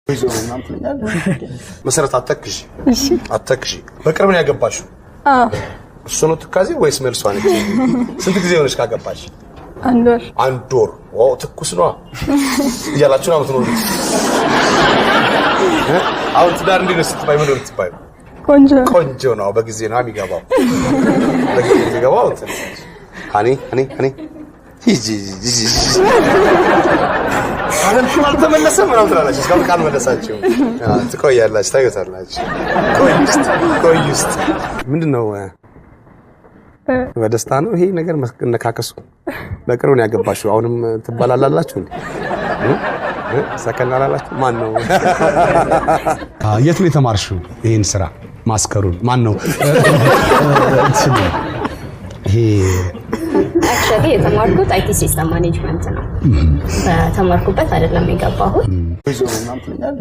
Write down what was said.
ወይዘሮ ምናምን ትለኛለህ መሰረት አተክሽ አተክሽ በቅርብ ነው ያገባሽው እሱ ነው ትካዜ ወይስ መልሷ ነች ስንት ጊዜ ሆነሽ ካገባሽ አንድ ወር ዋው ትኩስ ነው ያላችሁ ነው ትኖር አሁን ትዳር እንዴት ነው ስትባይ ምን ነው ስትባይ ቆንጆ ነው በጊዜ ነው የሚገባው በጊዜ የሚገባው ሃኒ ሂጂ አንቺ አልተመለሰም ምናምን ትላለች እስካሁን ካልመለሳችሁ ትቆያላችሁ ታዩታላችሁ ቆይስት ምንድነው በደስታ ነው ይሄ ነገር መነካከሱ በቅርብ ነው ያገባሽው አሁንም ትባላላላችሁ እንዴ ሰከናላላችሁ ማን ነው የት ነው የተማርሽው ይሄን ስራ ማስከሩን ማን ነው ይሄ actually የተማርኩት IT ሲስተም ማኔጅመንት ነው ተማርኩበት አይደለም የገባሁት